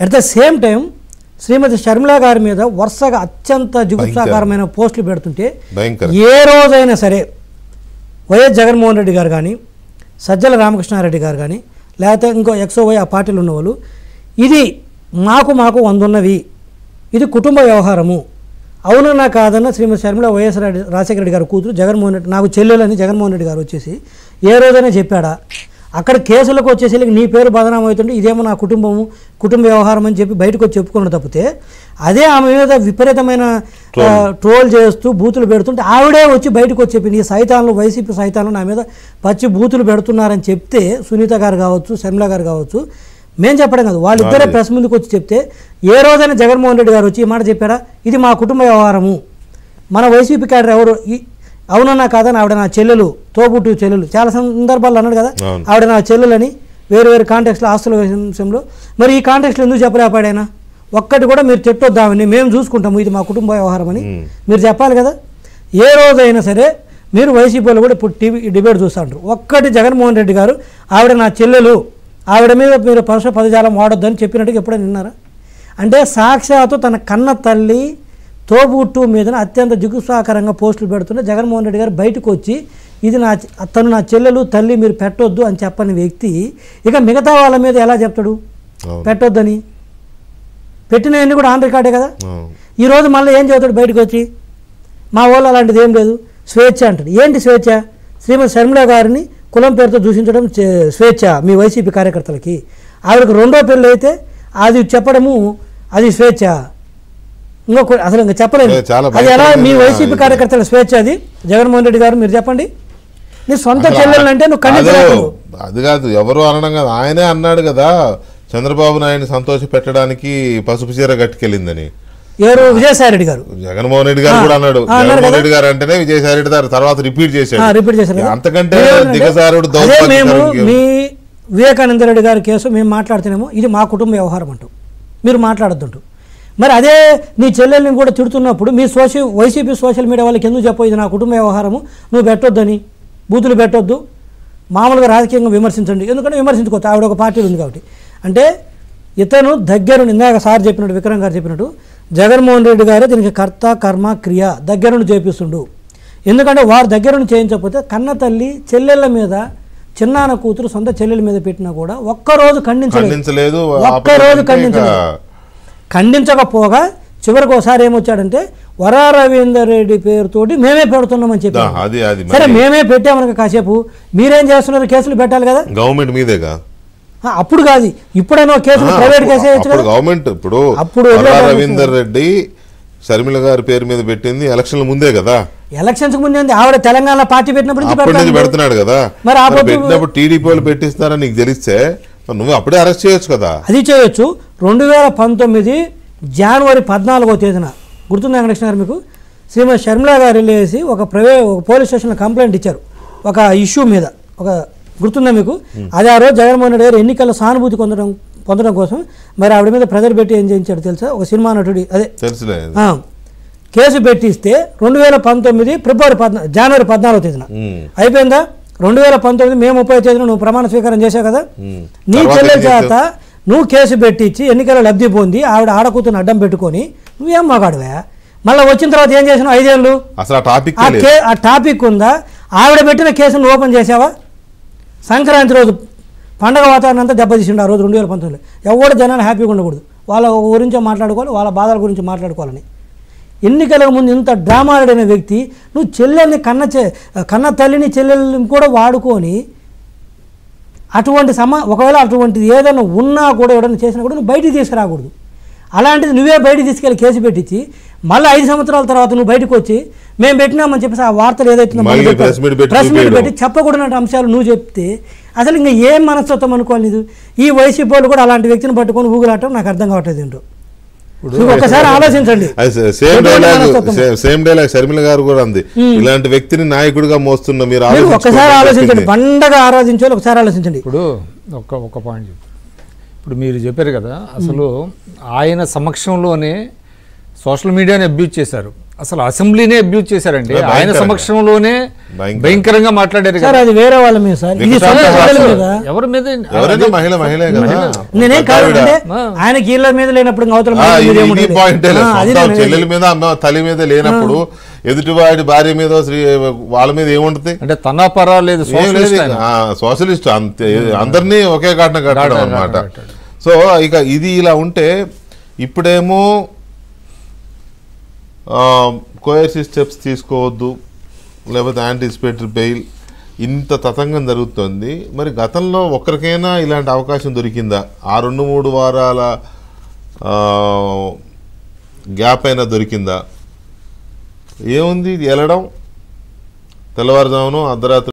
At the same time శ్రీమతి షర్మిల గారి మీద వరుసగా అత్యంత జుగుప్సాకరమైన పోస్టులు పెడుతుంటే ఏ రోజైనా సరే వైఎస్ జగన్మోహన్ రెడ్డి గారు కానీ సజ్జల రామకృష్ణారెడ్డి గారు కానీ లేకపోతే ఇంకో XOY ఆ పార్టీలు ఉన్నవాళ్ళు ఇది మాకు 100 ఉన్నవి, ఇది కుటుంబ వ్యవహారము, అవునన్నా కాదన్నా శ్రీమతి షర్మిల వైఎస్ రాజశేఖర రెడ్డి గారు కూతురు జగన్మోహన్ రెడ్డి నాకు చెల్లెలని జగన్మోహన్ రెడ్డి గారు వచ్చేసి ఏ రోజైనా చెప్పాడా? అక్కడ కేసులకు వచ్చేసి నీ పేరు బదనాం అవుతుంటే ఇదేమో నా కుటుంబ వ్యవహారం అని చెప్పి బయటకు వచ్చి చెప్పుకున్న తప్పితే అదే ఆమె మీద విపరీతమైన ట్రోల్ చేస్తూ బూతులు పెడుతుంటే ఆవిడే వచ్చి బయటకు వచ్చి చెప్పి నీ సైతాన్లు వైసీపీ సైతాన్లు నా మీద పచ్చి బూతులు పెడుతున్నారని చెప్తే సునీత గారు కావచ్చు షర్మిల గారు కావచ్చు మేము చెప్పడం కాదు, వాళ్ళిద్దరే ప్రెస్ ముందుకు వచ్చి చెప్తే ఏ రోజైనా జగన్మోహన్ రెడ్డి గారు వచ్చి ఈ మాట చెప్పారా? ఇది మా కుటుంబ వ్యవహారము, మన వైసీపీ క్యాడర్ ఎవరు అవునన్నా కాదని ఆవిడ నా చెల్లెలు, తోబుట్టు చెల్లెలు, చాలా సందర్భాల్లో అన్నాడు కదా ఆవిడ నా చెల్లెలని వేరు కాంటెక్స్లో ఆస్తుల విషయంలో. మరి ఈ కాంటెక్స్లో ఎందుకు చెప్పలేపాడైనా? ఒక్కటి కూడా మీరు చెట్టొద్దామని మేము చూసుకుంటాము, ఇది మా కుటుంబ వ్యవహారం అని మీరు చెప్పాలి కదా. ఏ రోజైనా సరే మీరు వైసీపీలో కూడా ఇప్పుడు టీవీ డిబేట్ చూస్తూ ఉంటారు. ఒక్కటి జగన్మోహన్ రెడ్డి గారు ఆవిడ నా చెల్లెలు, ఆవిడ మీద మీరు పరుష పదజాలం వాడొద్దని చెప్పినట్టుగా ఎప్పుడైనా విన్నారా? అంటే సాక్షాత్తు తన కన్న తల్లి తోబుట్టు మీద అత్యంత జిగుప్సాకరంగా పోస్టులు పెడుతుంటే జగన్మోహన్ రెడ్డి గారు బయటకు వచ్చి ఇది తను నా చెల్లెలు తల్లి మీరు పెట్టొద్దు అని చెప్పని వ్యక్తి ఇక మిగతా వాళ్ళ మీద ఎలా చెప్తాడు పెట్టొద్దని? పెట్టినవన్నీ కూడా ఆన్ రికార్డే కదా. ఈరోజు మళ్ళీ ఏం చెబుతాడు బయటకు వచ్చి మా వాళ్ళు అలాంటిది ఏం లేదు స్వేచ్ఛ అంటాడు. ఏంటి స్వేచ్ఛ? శ్రీమతి షర్మిల గారిని కులం పేరుతో దూషించడం స్వేచ్ఛ మీ వైసీపీ కార్యకర్తలకి? ఆవిడకి రెండో పెళ్ళి అయితే అది చెప్పడము అది స్వేచ్ఛ? ఇంకొక అసలు ఇంకా చెప్పలేదు అది ఎలా మీ వైసీపీ కార్యకర్తల స్వేచ్ఛ? అది జగన్మోహన్ రెడ్డి గారు మీరు చెప్పండి. నీ సొంత చెల్లెలు అంటే నువ్వు ఖండించలేదు. అది కాదు ఎవరు అనడం కాదు, ఆయనే అన్నాడు కదా చంద్రబాబు నాయుడిని సంతోష పెట్టడానికి పసుపు చీర కట్టుకెళ్ళిందని. ఎవరు? విజయసాయి రెడ్డి గారు. జగన్మోహన్ రెడ్డి గారు కూడా అన్నాడు. జగన్మోహన్ రెడ్డి గారు అంటేనే విజయసాయి రెడ్డి గారు తర్వాత రిపీట్ చేశారు. అంతకంటే దిగజారుడు మేము మీ వివేకానంద రెడ్డి గారి కేసు మేము మాట్లాడుతున్నామో ఇది మా కుటుంబ వ్యవహారం అంటూ మీరు మాట్లాడొద్దంటూ, మరి అదే నీ చెల్లెల్ని కూడా తిడుతున్నప్పుడు మీ వైసీపీ సోషల్ మీడియా వాళ్ళకి ఎందుకు చెప్పు ఇది నా కుటుంబ వ్యవహారము, నువ్వు పెట్టొద్దని, బూతులు పెట్టొద్దు, మామూలుగా రాజకీయంగా విమర్శించండి, ఎందుకంటే విమర్శించుకోవచ్చు ఆవిడ ఒక పార్టీలు ఉంది కాబట్టి. అంటే ఇతను దగ్గరుండి ఇందాక సార్ చెప్పినట్టు విక్రమ్ గారు చెప్పినట్టు జగన్మోహన్ రెడ్డి గారే దీనికి కర్త కర్మ క్రియ దగ్గరుండి చేపిస్తుండు. ఎందుకంటే వారు దగ్గరుండి చేయించకపోతే కన్న తల్లి చెల్లెళ్ళ మీద చిన్నాన్న కూతురు సొంత చెల్లెల మీద పెట్టినా కూడా ఒక్కరోజు ఖండించలేదు. ఒక్కరోజు ఖండించకపోగా చివరికి ఒకసారి ఏమొచ్చాడంటే వరా రవీందర్ రెడ్డి పేరుతోటి మేమే పెడుతున్నామని చెప్పి, సరే మేమే పెట్టామనక కాసేపు మీరేం చేస్తున్నారు కేసులు పెట్టాలి కదా గవర్నమెంట్ మీదేగా. అప్పుడు కాదు ఇప్పుడైనా కేసులు ప్రైవేట్ కేసు గవర్నమెంట్ ఇప్పుడు రవీందర్ రెడ్డి షర్మిల గారి పేరు మీద పెట్టింది ఎలక్షన్ల ముందే కదా. ఎలక్షన్స్ ముందే ఆవిడ తెలంగాణ పార్టీ పెట్టినప్పుడు పెడుతున్నాడు కదా. మరి పెట్టినప్పుడు టీడీపీ వాళ్ళు పెట్టిస్తారని నీకు తెలిస్తే నువ్వు అప్పుడే అరెస్ట్ చేయొచ్చు కదా. అది చేయొచ్చు. 2019 జనవరి 14వ తేదీన గుర్తుంది వెంకటేశ్వర గారు మీకు, శ్రీమతి షర్మిల గారు వెళ్ళేసి ఒక పోలీస్ స్టేషన్లో కంప్లైంట్ ఇచ్చారు ఒక ఇష్యూ మీద, ఒక గుర్తుందా మీకు? అది ఆ రోజు జగన్మోహన్ రెడ్డి గారు ఎన్నికల్లో సానుభూతి పొందడం కోసం మరి ఆవిడ మీద ప్రెజర్ పెట్టి ఏం చేయించాడు తెలుసా? ఒక సినిమా నటుడి అదే కేసు పెట్టిస్తే 2019 జనవరి 14వ తేదీన అయిపోయిందా? 2019 మే 30వ తేదీన నువ్వు ప్రమాణ స్వీకారం చేశావు కదా. నీ చెల్లెల చేత నువ్వు కేసు పెట్టించి ఎన్నికల లబ్ధి పొంది ఆవిడ ఆడకూతుని అడ్డం పెట్టుకొని నువ్వేం మాగాడువా? మళ్ళీ వచ్చిన తర్వాత ఏం చేసినావు? 5 ఏళ్ళు ఆ టాపిక్ ఉందా? ఆవిడ పెట్టిన కేసును ఓపెన్ చేసావా? సంక్రాంతి రోజు పండగ వాతావరణం అంతా దెబ్బతీసిండు ఆ రోజు 2019లో. ఎవరు జనాలు హ్యాపీగా ఉండకూడదు, వాళ్ళ గురించే మాట్లాడుకోవాలి, వాళ్ళ బాధల గురించి మాట్లాడుకోవాలని. ఎన్నికలకు ముందు ఇంత డ్రామా ఆడిన వ్యక్తి నువ్వు చెల్లెల్ని కన్న తల్లిని చెల్లెల్ని కూడా వాడుకొని అటువంటి ఒకవేళ అటువంటిది ఏదైనా ఉన్నా కూడా ఎవరైనా చేసినా కూడా నువ్వు బయటికి తీసుకురాకూడదు. అలాంటిది నువ్వే బయటికి తీసుకెళ్ళి కేసు పెట్టించి మళ్ళీ 5 సంవత్సరాల తర్వాత నువ్వు బయటకు వచ్చి మేము పెట్టినామని చెప్పేసి ఆ వార్తలు ఏదైతే ప్రెస్ మీట్ పెట్టి చెప్పకూడని అంశాలు నువ్వు చెప్తే అసలు ఇంకా ఏం మనస్తత్వం అనుకోలేదు. ఈ వైసీపీ వాళ్ళు కూడా అలాంటి వ్యక్తిని పట్టుకొని ఊగులాటం నాకు అర్థం కావట్లేదు. ఏంటో ఒకసారి ఆలోచించండి. సేమ్ డైలాగ్ షర్మిల గారు కూడా ఉంది, ఇలాంటి వ్యక్తిని నాయకుడిగా మోస్తున్న మీరు ఒకసారి ఆలోచించండి, పండగ ఆరాధించాలి, ఒకసారి ఆలోచించండి. ఇప్పుడు ఒక పాయింట్ ఇప్పుడు మీరు చెప్పారు కదా, అసలు ఆయన సమక్షంలోనే సోషల్ మీడియాని అబ్యూజ్ చేశారు. అసలు అసెంబ్లీనే అబ్యూజ్ చేశారండి. ఆయన భయంకరంగా. సమక్షంలోనే భయంకరంగా మాట్లాడారు సార్. కదా. అది వేరే వాళ్ళ మీద సార్, ఇది వ్యక్తిగత సొంత ప్రజల మీద. ఎవరి మీద? ఎవరైనా మహిళే కదా. నేనేం కాదంటే ఆయనకి ఇళ్ళ మీద లేనప్పుడు ఇంకా అవతల మీద మీద ఏముంటుంది? అది నేను చెల్లెల మీద అమ్మ తల్లి మీద లేనప్పుడు ఎదుటివాడి భార్య మీద వాళ్ళ మీద ఏముంటది అంటే తనాపరా లేదు, సోషలిస్ట్ అంతే, అందరినీ ఒకే కాటన కట్టడం అన్నమాట. సో ఇక ఇది ఇలా ఉంటే ఇప్పుడేమో కోయర్సివ్ స్టెప్స్ తీసుకోవద్దు, లేకపోతే యాంటిసిపేటరీ బెయిల్, ఇంత తతంగం జరుగుతుంది. మరి గతంలో ఒక్కరికైనా ఇలాంటి అవకాశం దొరికిందా? ఆ 2-3 వారాల గ్యాప్ అయినా దొరికిందా? ఏముంది వెళ్ళడం, తెల్లవారుజామును అర్ధరాత్రి